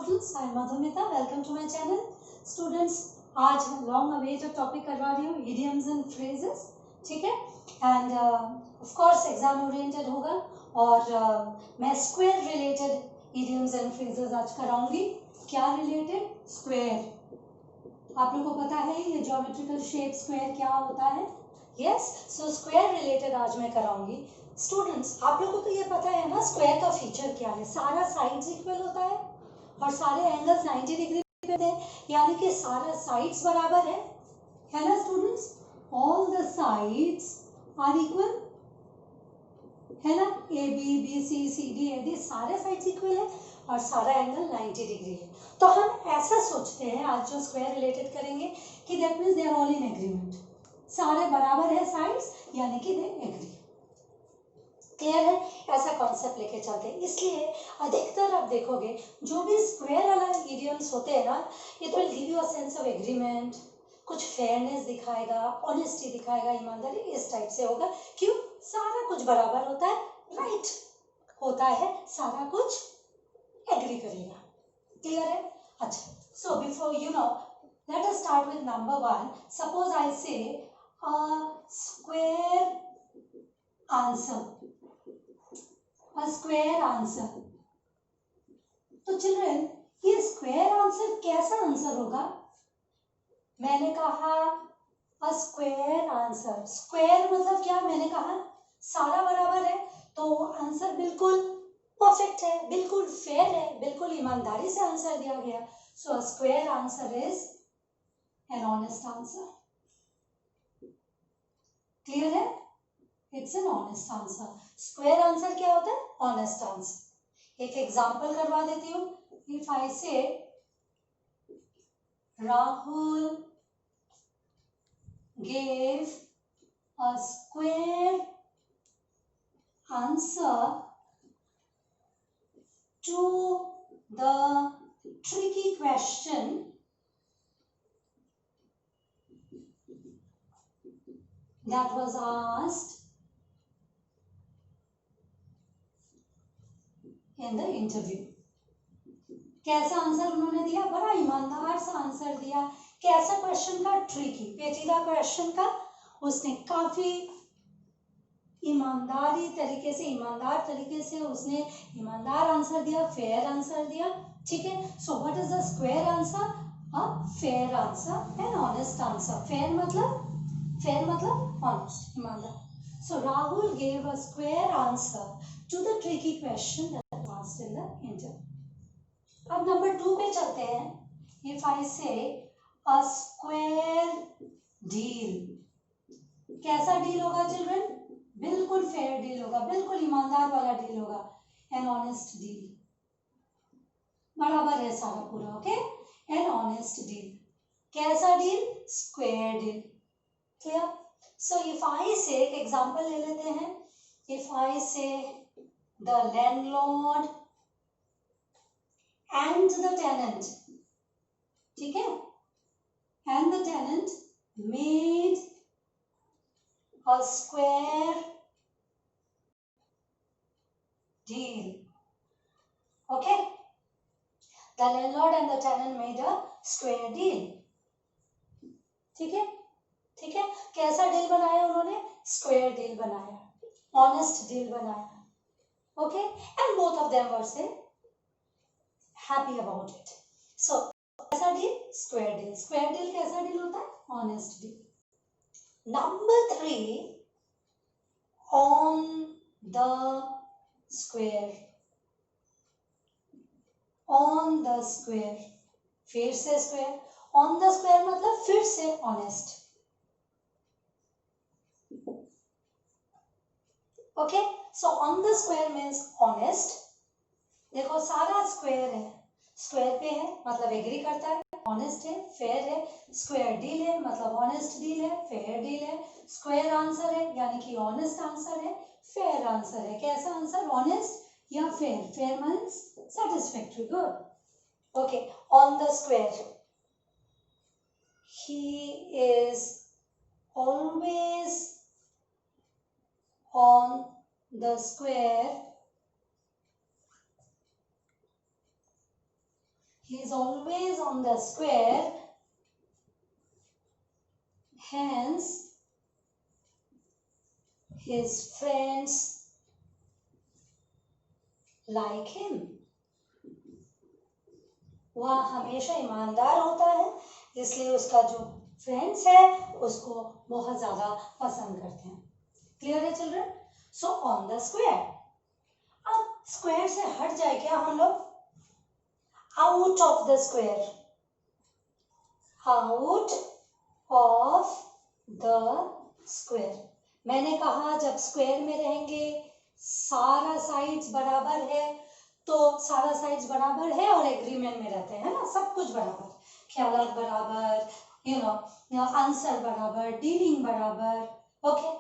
students, I am Madhumita. Welcome to my channel. Students, आज long awaited topic करवा रही हूँ idioms and phrases, ठीक है? And of course exam oriented होगा और मैं square related idioms and phrases आज कराऊंगी. क्या रिलेटेड? स्क्वायर. आप लोगों को पता है ये ज्योमेट्रिकल शेप स्क्वायर क्या होता है? यस, सो स्क्वायर रिलेटेड आज मैं कराऊंगी. स्टूडेंट्स, आप लोगों को तो ये पता है ना स्क्वायर का फीचर क्या है? सारा साइड्स इक्वल होता है और सारे एंगल्स 90 डिग्री पे होते हैं, यानी कि सारा साइड्स बराबर है ना students? All the sides are equal है ना? A B, B C, C D, A D, सारे साइड्स इक्वल है और सारा एंगल 90 डिग्री है. तो हम ऐसा सोचते हैं आज जो स्क्वायर रिलेटेड करेंगे कि that means they are all in agreement. सारे बराबर है साइड्स, यानी कि दे एग्री. क्लियर है? ऐसा कॉन्सेप्ट लेके चलते हैं. इसलिए अधिकतर आप देखोगे जो भी स्क्वायर वाला इडियम्स होते हैं ना, it will give you a sense of agreement, कुछ फेयरनेस दिखाएगा, ऑनेस्टी दिखाएगा, ईमानदारी, इस टाइप से होगा. क्यों? सारा कुछ बराबर होता है, राइट होता है, सारा कुछ एग्री करेगा. क्लियर है? अच्छा, so before you know, let us start with number 1. Suppose I say square answer, a square answer. तो चिल्ड्रन, ये स्क्वायर आंसर कैसा आंसर होगा? मैंने कहा a square answer. स्क्वायर मतलब क्या? मैंने कहा सारा बराबर है, तो आंसर बिल्कुल परफेक्ट है, बिल्कुल फेयर है, बिल्कुल ईमानदारी से आंसर दिया गया. So a square answer is an honest answer. Clear है? It's an honest answer. Square answer क्या होता है? Honest answer. एक एग्जांपल करवा देती हूँ. इफ आई से Rahul gave a square answer to the tricky question that was asked in the interview. कैसा आंसर उन्होंने दिया? बड़ा ईमानदार सा आंसर दिया. कैसा क्वेश्चन का? ट्रिकी, पेचीदा क्वेश्चन का. उसने काफी ईमानदार तरीके से उसने ईमानदार आंसर दिया, फेयर आंसर दिया. ठीक है? So what is the square answer? A fair answer, an honest answer. Fair मतलब ऑनेस्ट, ईमानदार. So Rahul gave a square answer to the tricky question that was asked in the interview. अब number 2 पे चलते हैं. If I say a square deal, कैसा deal होगा children? बिल्कुल fair deal होगा, बिल्कुल ईमानदार वाला डील होगा, एन ऑनेस्ट डील. बराबर है सारा पूरा. Okay, an honest deal. कैसा deal? Square deal. Clear? So if I say, एक एग्जांपल ले लेते हैं. इफ आई से the landlord and the tenant, ठीक है, and the tenant made a square deal. Okay, the landlord and the tenant made a square deal. ठीक है. कैसा डील बनाया उन्होंने? स्क्वायर डील बनाया, ऑनेस्ट डील बनाया. Okay, and both of them were say happy about it. So कैसा deal? Square deal. Square deal कैसा deal होता है? Honest deal. Number 3, on the square. on the square, फिर से स्क्वायर. on the square मतलब फिर से honest. Okay, so on the square means honest. देखो सारा स्क्वायर है, स्क्वायर पे है मतलब एग्री करता है, ऑनेस्ट है, फेयर है. स्क्वायर डील है मतलब ऑनेस्ट डील है, फेयर डील है. स्क्वायर आंसर है यानी कि ऑनेस्ट आंसर है, फेयर आंसर है. कैसा आंसर? ऑनेस्ट या fair. Fair means satisfactory. Good. Okay, on the square. He is always on the square. he is always on the square, hence his friends like him. वह हमेशा ईमानदार होता है, इसलिए उसका जो फ्रेंड्स है उसको बहुत ज्यादा पसंद करते हैं. क्लियर है children? So on the square. अब स्क्वायर से हट जाए क्या हम लोग? Out of the square. Out of the square. मैंने कहा जब स्क्वायर में रहेंगे सारा साइड्स बराबर है, तो सारा साइड्स बराबर है और एग्रीमेंट में रहते हैं ना, सब कुछ बराबर, ख्यालात बराबर, आंसर बराबर, डीलिंग बराबर. ओके,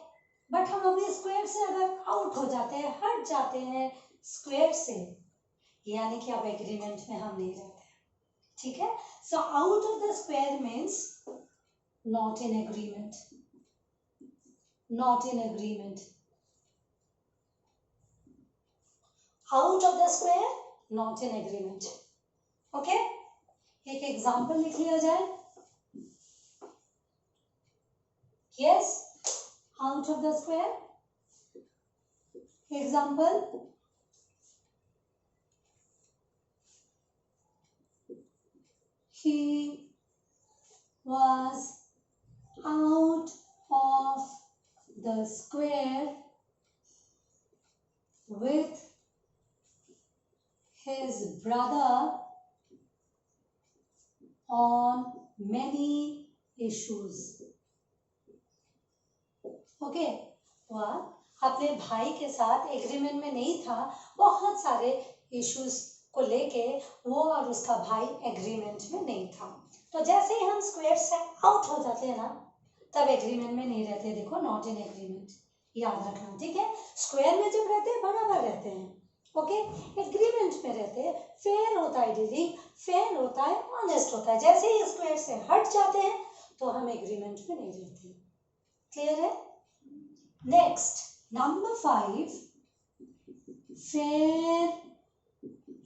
बट हम अभी स्क्वायर से अगर आउट हो जाते हैं, हट जाते हैं स्क्वायर से, यानी कि अब एग्रीमेंट में हम नहीं रहते हैं. ठीक है? So out of the square means not in agreement. Not in agreement. Out of the square, not in agreement. Okay, एक एग्जाम्पल लिख लिया जाए. Yes, out of the square. Example, he was out of the square with his brother on many issues. Okay, वह अपने भाई के साथ agreement में नहीं था, बहुत सारे इश्यूज को लेके वो और उसका भाई एग्रीमेंट में नहीं था. तो जैसे ही हम स्क्वायर से आउट हो जाते हैं ना, तब एग्रीमेंट में नहीं रहते. देखो, नॉट इन एग्रीमेंट, याद रखना. ठीक है? स्क्वायर में जब रहते हैं बराबर रहते हैं. ओके, एग्रीमेंट में रहते हैं, फेयर होता है डीलिंग, फेयर होता है, ऑनेस्ट होता है. जैसे ही स्क्वायर से हट जाते हैं तो हम एग्रीमेंट में नहीं रहते. क्लियर है? Next, number 5, fair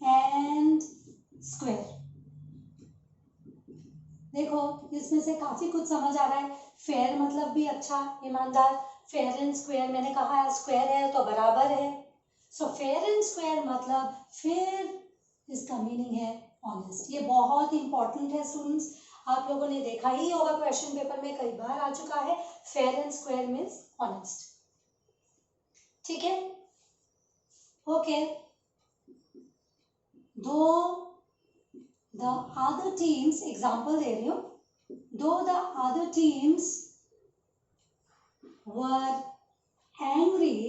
and square. देखो, इसमें से काफी कुछ समझ आ रहा है. फेयर मतलब भी अच्छा, ईमानदार. फेयर एंड स्क्वायर, मैंने कहा स्क्वायर है तो बराबर है. सो फेयर एंड स्क्वायर मतलब फेयर, इसका मीनिंग है ऑनेस्ट. ये बहुत इंपॉर्टेंट है स्टूडेंट्स. आप लोगों ने देखा ही होगा, क्वेश्चन पेपर में कई बार आ चुका है. Fair and square means honest. ठीक है? ओके, दो the other teams, एग्जाम्पल दे रही हूं, though the other teams were angry,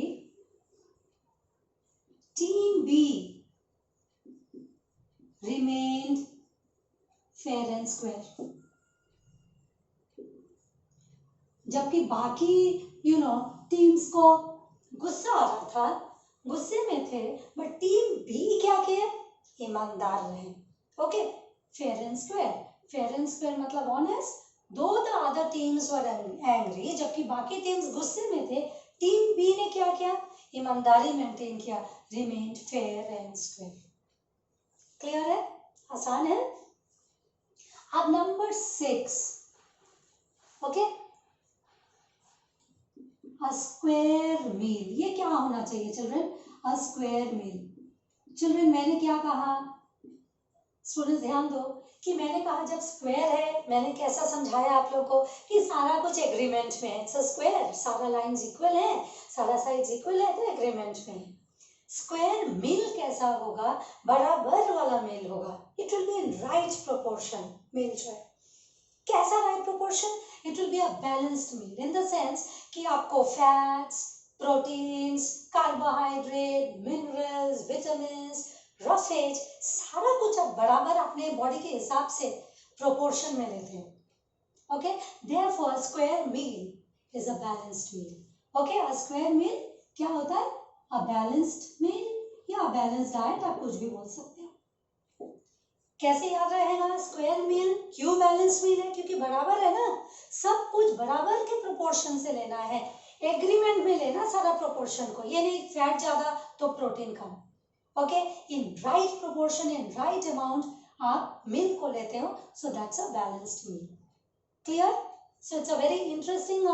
team B remained fair and square. जबकि बाकी टीम्स को गुस्सा आ रहा था, गुस्से में थे, बट टीम बी क्या किए? ईमानदार रहे. Okay, fair and square. Fair and square मतलब ऑनेस्ट. दो the other teams were angry, जबकि बाकी टीम्स गुस्से में थे, टीम बी ने क्या किया? ईमानदारी मेंटेन किया. Remained fair and square. Clear है? आसान है. अब number 6. Okay, a square meal. ये क्या होना चाहिए children? A square meal. Children, मैंने क्या कहा? स्टूडेंट्स ध्यान दो कि मैंने कहा जब स्क्वायर है, मैंने कैसा समझाया आप लोग को कि सारा कुछ एग्रीमेंट में है. इट्स अ स्क्वायर, सारा लाइंस इक्वल है, सारा साइड्स इक्वल है, तो एग्रीमेंट में है. स्क्वायर मील कैसा होगा? बराबर वाला मील होगा. It will be in right proportion. Meal जो है कैसा right proportion? It will be a balanced meal in the sense कि आपको fats, proteins, carbohydrate, minerals, vitamins, roughage, सारा कुछ आप बराबर अपने बॉडी के हिसाब से प्रोपोर्शन में लेते हैं. Okay, therefore square meal is a balanced meal. Okay, a square meal क्या होता है? अ बैलेंस्ड मील या बैलेंस्ड डाइट, आप कुछ भी बोल सकते हो. कैसे याद रहेगा? स्क्वायर मील क्यों बैलेंस्ड मील है? क्योंकि बराबर है ना, सब कुछ बराबर के प्रोपोर्शन से लेना है. एग्रीमेंट में लेना सारा प्रोपोर्शन को, ये नहीं फैट ज्यादा तो protein come. Okay, in right proportion, in right amount, आप मील को लेते हो, so that's a balanced meal. Clear? So it's a very interesting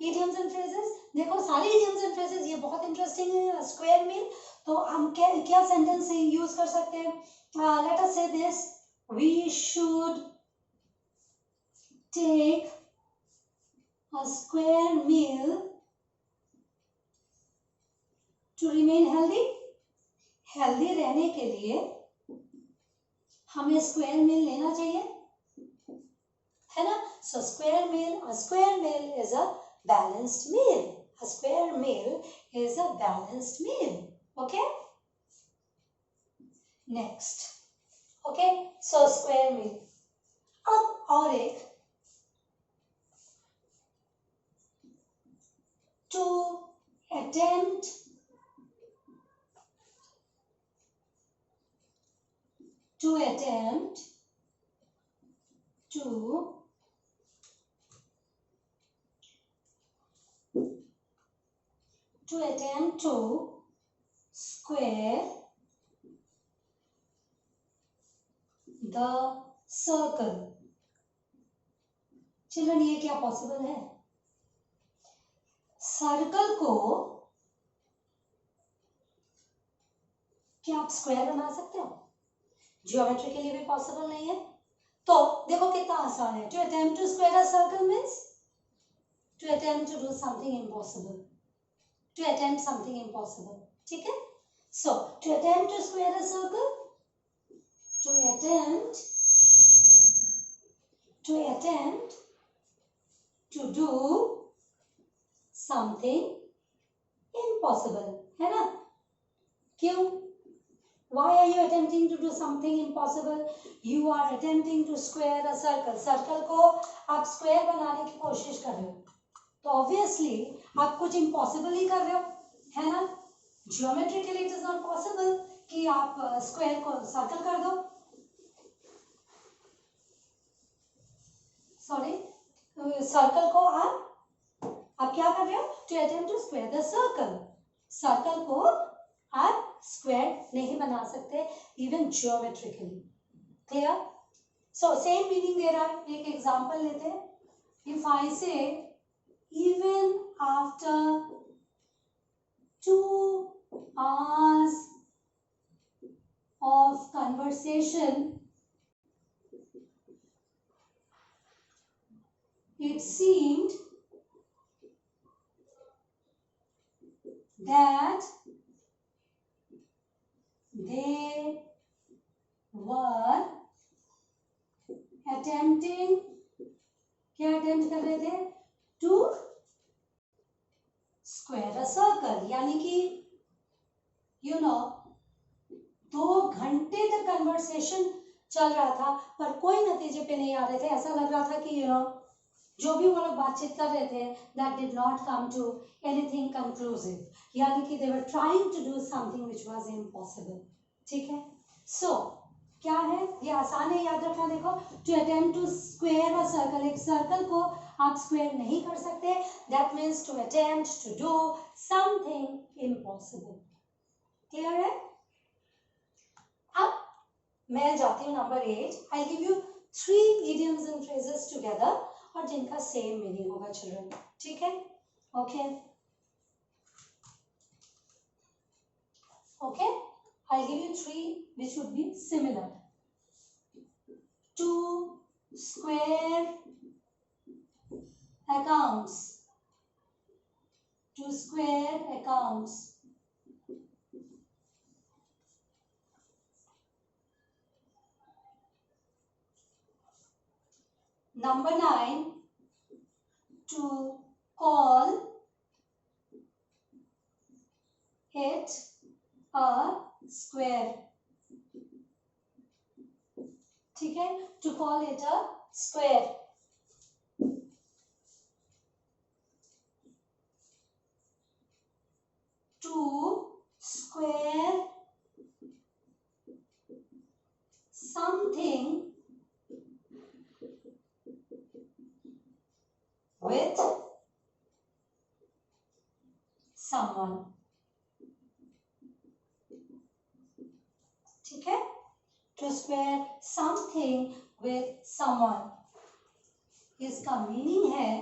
idioms and phrases। देखो सारे idioms and phrases ये बहुत इंटरेस्टिंग है। स्क्वायर मील, तो हम क्या सेंटेंस यूज कर सकते हैं? Let us say this, we should take a square meal to remain healthy। Healthy रहने के लिए हमें स्क्वायर मील लेना चाहिए, है ना? So square meal is a balanced meal. A square meal is a balanced meal. Okay? Next. Okay? So square meal. अब और एक, to attempt to attempt to square the circle। Children ये क्या पॉसिबल है? सर्कल को क्या आप square बना सकते हो? ज्योमेट्री के लिए भी पॉसिबल नहीं है। तो देखो कितना आसान है। To attempt to square a circle means to attempt to do something impossible, to attempt something impossible. ठीक है? So to attempt to square a circle, to attempt to do something impossible, है ना? क्यों? Why are you attempting to do something impossible? You are attempting to square a circle. Circle को आप square बनाने की कोशिश कर रहे हो, तो ऑब्वियसली आप कुछ इम्पॉसिबल ही कर रहे हो, है ना? Geometrically it is not possible कि आप स्क्वायर को सर्कल कर दो। सॉरी, सर्कल को आप क्या कर रहे हो? To attempt to square the circle. Circle को आप स्क्वायर नहीं बना सकते even geometrically. Clear? So same meaning दे रहा है। एक एग्जांपल लेते हैं। If I say even after 2 hours of conversation it seemed that they were attempting, क्या अटेम्प्ट कर रहे थे? To square a circle. यानी कि यू नो 2 घंटे तक कन्वर्सेशन चल रहा था पर कोई नतीजे पे नहीं आ रहे थे। ऐसा लग रहा था कि जो भी वो लोग बातचीत कर रहे थे that did not come to anything conclusive, यानी कि they were trying to do something which was impossible। ठीक है? सो क्या है? ये आसान है, याद रखना। देखो, to attempt to square a circle, एक सर्कल को आप स्क्वायर नहीं कर सकते। that means to attempt to do something impossible। Clear है? अब मैं जाती हूँ number 8। I give you 3 idioms and phrases together और जिनका सेम मीनिंग होगा चिल्ड्रन। ठीक है? Okay okay, I'll give you 3 which would be similar. To square accounts, to square accounts, number 9, to call it a square। ठीक है? To call it a square। To square something with someone। ठीक है? To square something with someone, इसका meaning है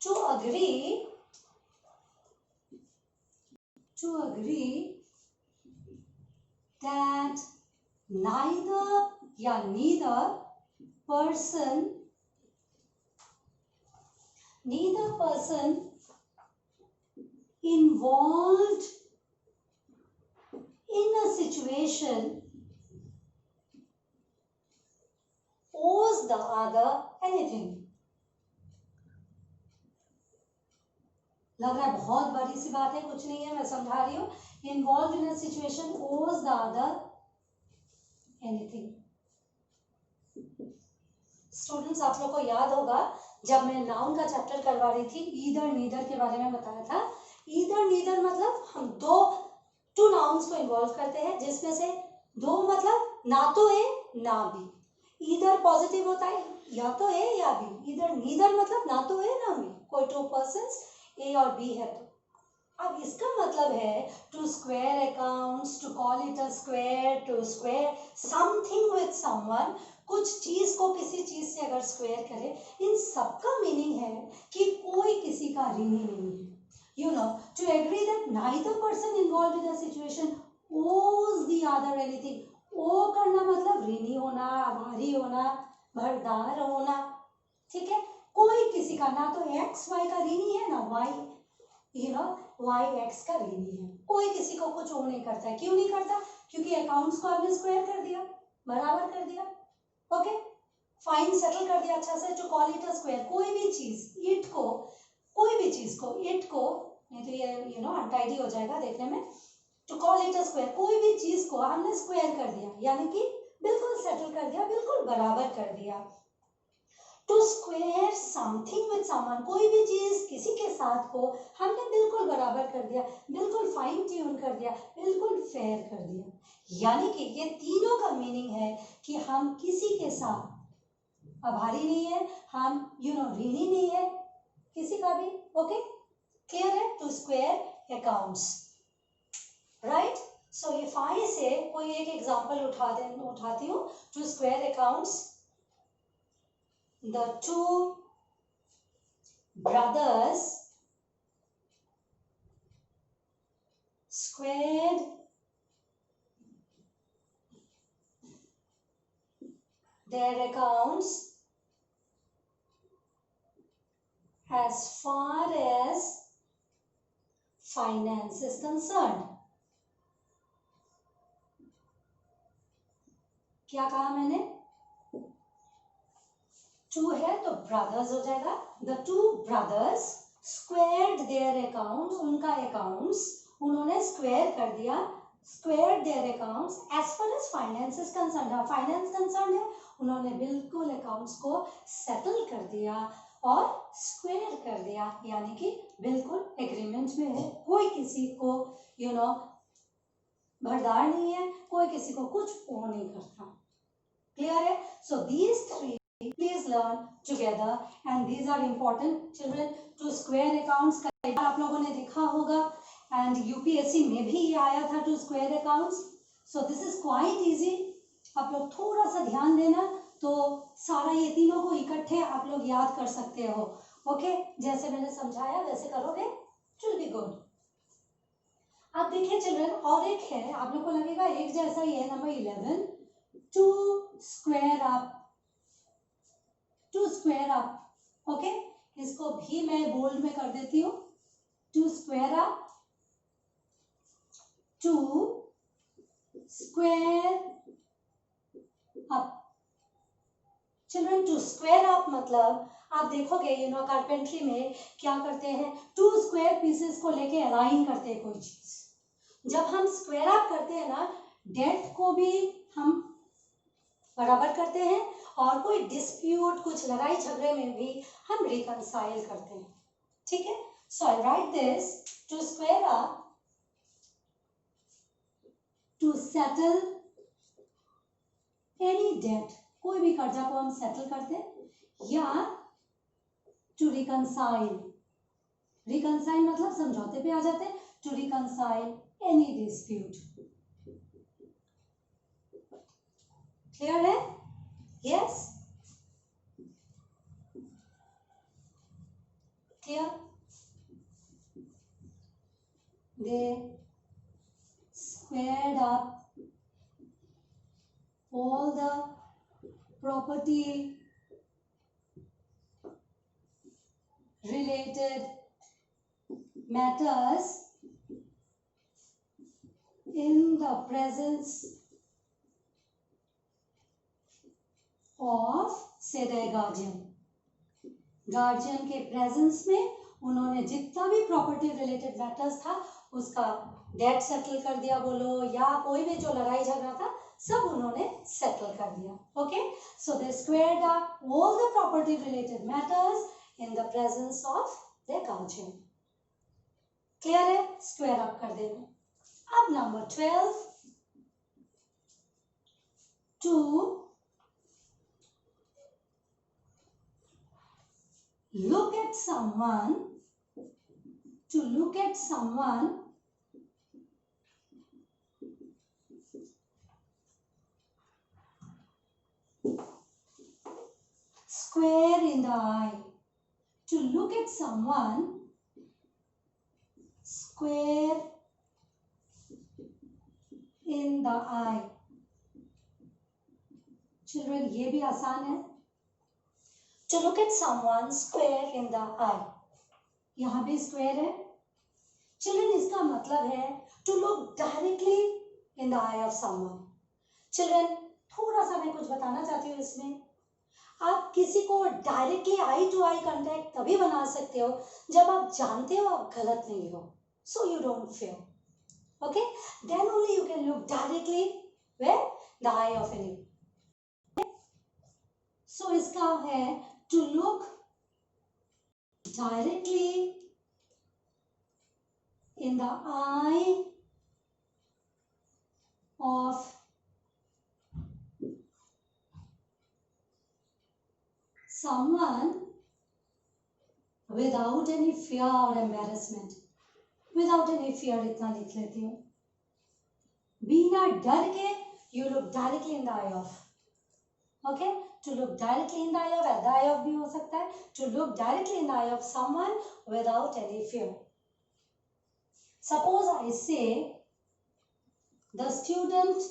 to agree that neither person involved in a situation owes the other anything. लग रहा है बहुत बड़ी सी बात है, कुछ नहीं है, मैं समझा रही हूँ. Involved in a situation owes the other anything. Students, आप लोग को याद होगा जब मैं नाउन का चैप्टर करवा रही थी, ईदर नीदर के बारे में बताया था. ईदर नीदर मतलब हम टू नाउन्स को इन्वॉल्व करते हैं, जिसमें से दो मतलब ना तो ए ना बी. ईदर पॉजिटिव होता है, या तो ए या बी. ईदर नीदर मतलब ना तो ए ना बी, कोई टू पर्सन्स ए और बी है तो. अब इसका मतलब है to square accounts, to call it a square, to square something with someone, कुछ चीज को किसी चीज से अगर स्क्वायर करे, इन सबका मीनिंग है कि कोई किसी का ऋणी नहीं है. You know, to agree that neither person involved in a situation owes the other anything. Owe करना मतलब ऋणी होना, आभारी होना, भरदार होना. ठीक है, कोई किसी का, ना तो एक्स वाई का ऋणी है, ना वाई वाई एक्स का ऋणी है. कोई किसी को कुछ ओ नहीं करता है. क्यों नहीं करता? क्योंकि अकाउंट्स को आपने स्क्वायर कर दिया, बराबर कर दिया. ओके, फाइन, सेटल कर दिया अच्छा से. To call it a square, कोई भी चीज इट को, कोई भी चीज को इट को, नहीं तो ये अनटाइडी हो जाएगा देखने में. To call it a square, कोई भी चीज को हमने स्क्वायर कर दिया, यानी कि बिल्कुल सेटल कर दिया, बिल्कुल बराबर कर दिया. To square something with someone, कोई भी चीज किसी के साथ को हमने बिल्कुल बराबर कर दिया, बिल्कुल फाइन ट्यून कर दिया, बिल्कुल फेयर कर दिया. यानी कि ये तीनों का मीनिंग है कि हम किसी के साथ आभारी नहीं है, हम ऋणी नहीं है किसी का भी. ओके, क्लियर है? To square accounts, right. So if I say कोई एक एग्जांपल उठाती हूँ. To square accounts, the two brothers squared their accounts as far as finance is concerned. क्या कहा मैंने? टू है तो ब्रदर्स हो जाएगा. The two brothers squared their accounts, उनका अकाउंट्स उन्होंने स्क्वायर कर दिया. Squared their accounts as far as finance is concerned, finance concerned है, उन्होंने बिल्कुल अकाउंट्स को सेटल कर दिया और स्क्वायर कर दिया, यानी कि बिल्कुल एग्रीमेंट में है. कोई किसी को भरदार नहीं है, कोई किसी को कुछ वो नहीं करता. क्लियर है? So these three please learn together and these are important children. to square accounts कई बार आप लोगों ने देखा होगा and UPSC में भी ये आया था to square accounts. so this is quite easy. आप लोग थोड़ा सा ध्यान देना तो सारा ये तीनों को इकट्ठे आप लोग याद कर सकते हो. ओके, जैसे मैंने समझाया वैसे करोगे, it will be good. अब देखिए चिल्ड्रन, और एक है, आप लोग को लगेगा एक जैसा ही है, number 11, to square up. To square up, okay, इसको भी मैं बोल्ड में कर देती हूँ. To square up, to square up. Children, to square up मतलब आप देखोगे कारपेंट्री में क्या करते हैं, टू स्क्वायर पीसेस को लेके अलाइन करते हैं कोई चीज. जब हम स्क्वायर अप करते हैं ना, डेप्थ को भी हम बराबर करते हैं और कोई डिस्प्यूट, कुछ लड़ाई झगड़े में भी हम रिकंसाइल करते हैं. ठीक है? So I write this, to square up, to settle any debt, कोई भी कर्जा को हम सेटल करते हैं, या टू रिकंसाइल. रिकंसाइल मतलब समझौते पे आ जाते हैं. To reconcile any dispute. Clear है? Yes, clear? They squared up all the property related matters in the presence of say their guardian. Guardian के प्रेजेंस में उन्होंने जितना भी प्रॉपर्टी रिलेटेड मैटर्स था उसका डेट सेटल कर दिया बोलो, या कोई भी जो लड़ाई झगड़ा था सब उन्होंने सेटल कर दिया. Okay, so they squared up all the property related matters in the presence of their guardian. Clear है? स्क्वायर अप कर देना. अब number 12, to look at someone, to look at someone square in the eye, to look at someone square in the eye. Children, ये भी आसान है. To look at someone square in the eye. यहाँ भी square है. Children, इसका मतलब है to look directly in the eye of someone. Children, थोड़ा सा मैं कुछ बताना चाहती हूँ इसमें. आप किसी को directly eye to eye contact तभी बना सकते हो जब आप जानते हो आप गलत नहीं हो. So you don't fear. Okay? Then only you can look directly where the eye of anyone. So इसका है to look directly in the eye of someone without any fear or embarrassment. Without any fear इतना लिख लेती हूँ. बिना डर के you look directly in the eye of. Okay? To look directly in the eye of, the eye of भी हो सकता है. To look directly in the eye of someone without any fear. Suppose I say the student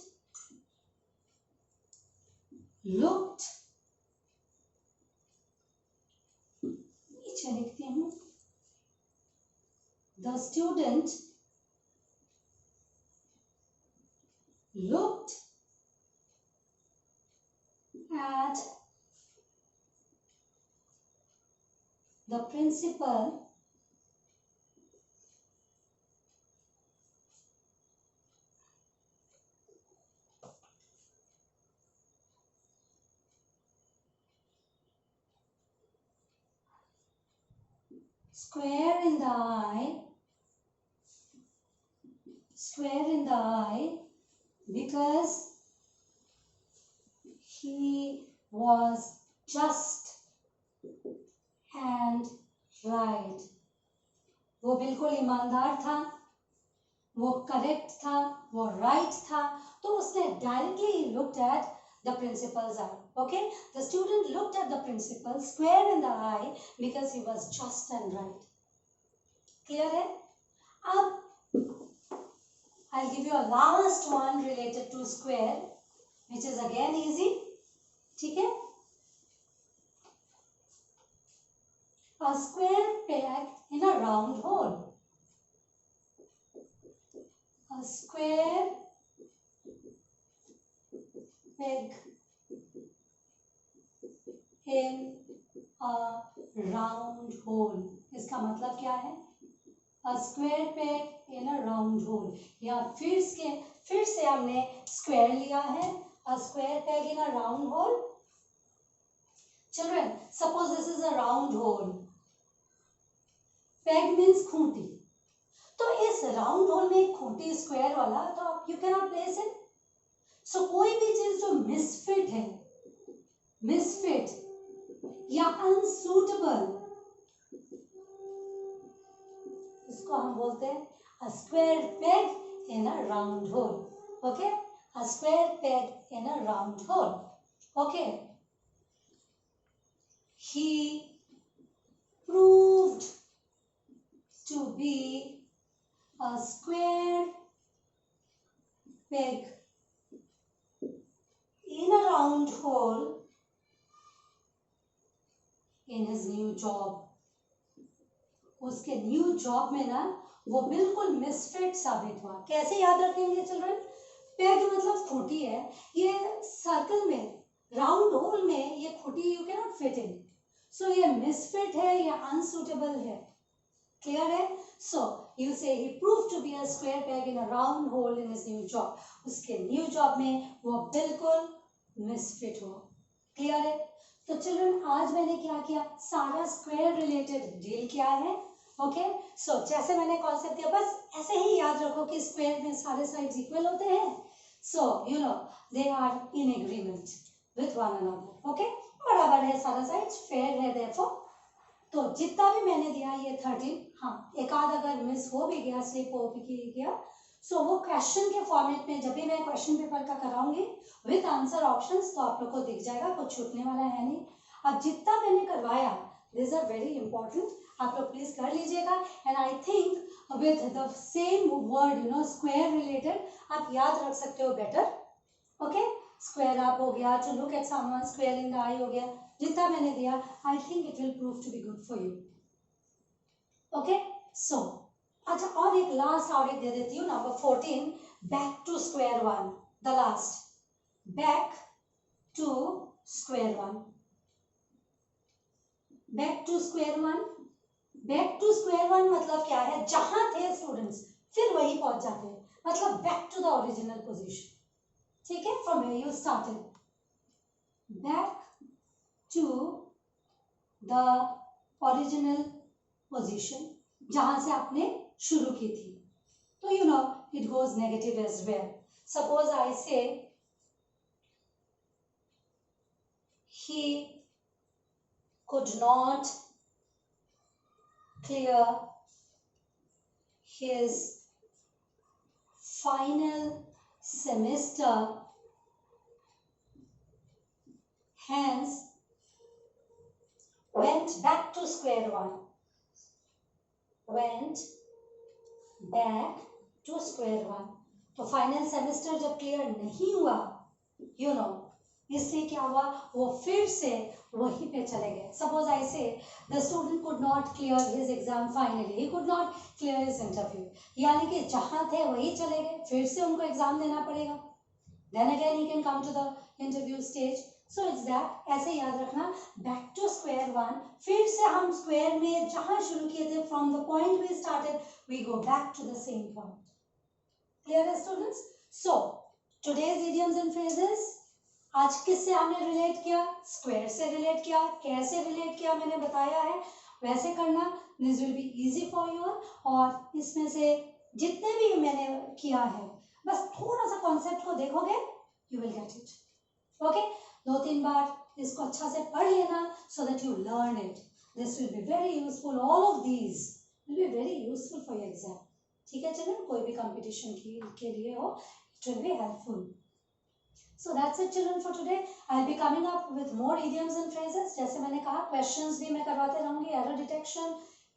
looked, नीचे लिखती हूँ. The student looked at the principal square in the eye because he was just and right. वो बिल्कुल ईमानदार था, वो correct था, वो राइट था, तो उसने directly looked at the principal's eye. Okay, the student looked at the principal square in the eye because he was just and right. Clear है? अब I'll give you a last one related to square, which is again easy. ठीक है? A square peg in a round hole. A square peg in a round hole. इसका मतलब क्या है? A square peg in a round hole. या फिर से हमने square लिया है. A square peg in a round hole. Children, suppose this is a round hole. Peg means Khunti. तो इस राउंड होल में एक खूंटी स्क्वायर वाला, तो आप you can not place it. So कोई भी चीज जो मिसफिट है, मिसफिट या अनसूटेबल, इसको हम बोलते हैं अ square peg in a round whole. Okay, a square peg in a round hole. Okay. He proved to be a square peg in a round hole in his new job. उसके new job में ना वो बिल्कुल misfit साबित हुआ. कैसे याद रखेंगे चिल्ड्रन? पेग मतलब खूंटी है. ये सर्कल में, राउंड होल में ये खूंटी you can not fit in. So ये मिसफिट है, ये अनसुटेबल है. क्लियर है? So you say he prove to be a square peg in a round hole in his new job. उसके न्यू जॉब में वो बिल्कुल मिसफिट हुआ. क्लियर है? तो चिल्ड्रन आज मैंने क्या किया, सारा स्क्वायर रिलेटेड डील किया है. ओके. सो जैसे मैंने कॉन्सेप्ट दिया बस ऐसे ही याद रखो कि स्क्वायर में सारे साइड्स इक्वल होते हैं. So you know they are in agreement with one another. Okay. बराबर है सारा साइड्स, फेयर है देयरफॉर. तो जितना भी मैंने दिया ये 13. हाँ, एक आध अगर मिस हो भी गया, स्लिप हो भी गया, सो वो क्वेश्चन के फॉर्मेट में जब भी मैं क्वेश्चन पेपर का कराऊंगी विथ आंसर ऑप्शंस तो आप लोग को दिख जाएगा, कुछ छूटने वाला है नहीं. अब जितना मैंने करवाया दिस आर वेरी इंपॉर्टेंट, आप लोग प्लीज कर लीजिएगा. And I think with the same word square related आप याद रख सकते हो बेटर. ओके. स्क्वायर अप हो गया, to look at someone, square in the eye हो गया, जितना मैंने दिया I think it will prove to be good for you. Okay. So अच्छा, और एक लास्ट और एक दे देती हूँ, number 14, back to square one. The last, back to square one. Back to square one. Back to square one मतलब क्या है, जहां थे स्टूडेंट्स फिर वही पहुंच जाते हैं, मतलब back to the original position. ठीक है, from where you started. Back to the original position, जहां से आपने शुरू की थी. तो you know it goes negative as well. Suppose I say he could not clear his final semester, hence went back to square one. Went back to square one. तो final semester जब clear नहीं हुआ, you know इसलिए क्या हुआ, वो फिर से वहीं पे चले गए. सपोज आई से the student could not clear his exam finally, he could not clear his interview, यानी कि जहां थे वही चले गए, फिर से उनको एग्जाम देना पड़ेगा. Then again he can come to the interview stage. So it's that, ऐसे याद रखना, बैक टू स्क्वायर वन, फिर से हम स्क्वायर में जहां शुरू किए थे, from the point we started we go back to the same point. Clear है students? So today's idioms and phrases आज किससे हमने रिलेट किया, स्क्वायर से रिलेट किया. कैसे रिलेट किया मैंने बताया है, वैसे करना. This will be easy for you. और इसमें से जितने भी मैंने किया है बस थोड़ा सा कॉन्सेप्ट को देखोगे you will get it. Okay. 2-3 बार इसको अच्छा से पढ़ लेना so that you learn it. This will be very useful. All of these will be very useful for your exam. ठीक है चलिए, कोई भी कंपटीशन के लिए हो, it will be helpful. So that's it children for today. I'll be coming up with more idioms and phrases. जैसे मैंने कहा questions भी मैं करवाते रहूँगी, error detection,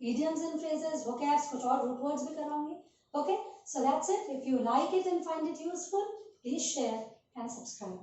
idioms and phrases, vocabs, कुछ और root words भी कराऊँगी. Okay, so that's it. If you like it and find it useful, please share and subscribe.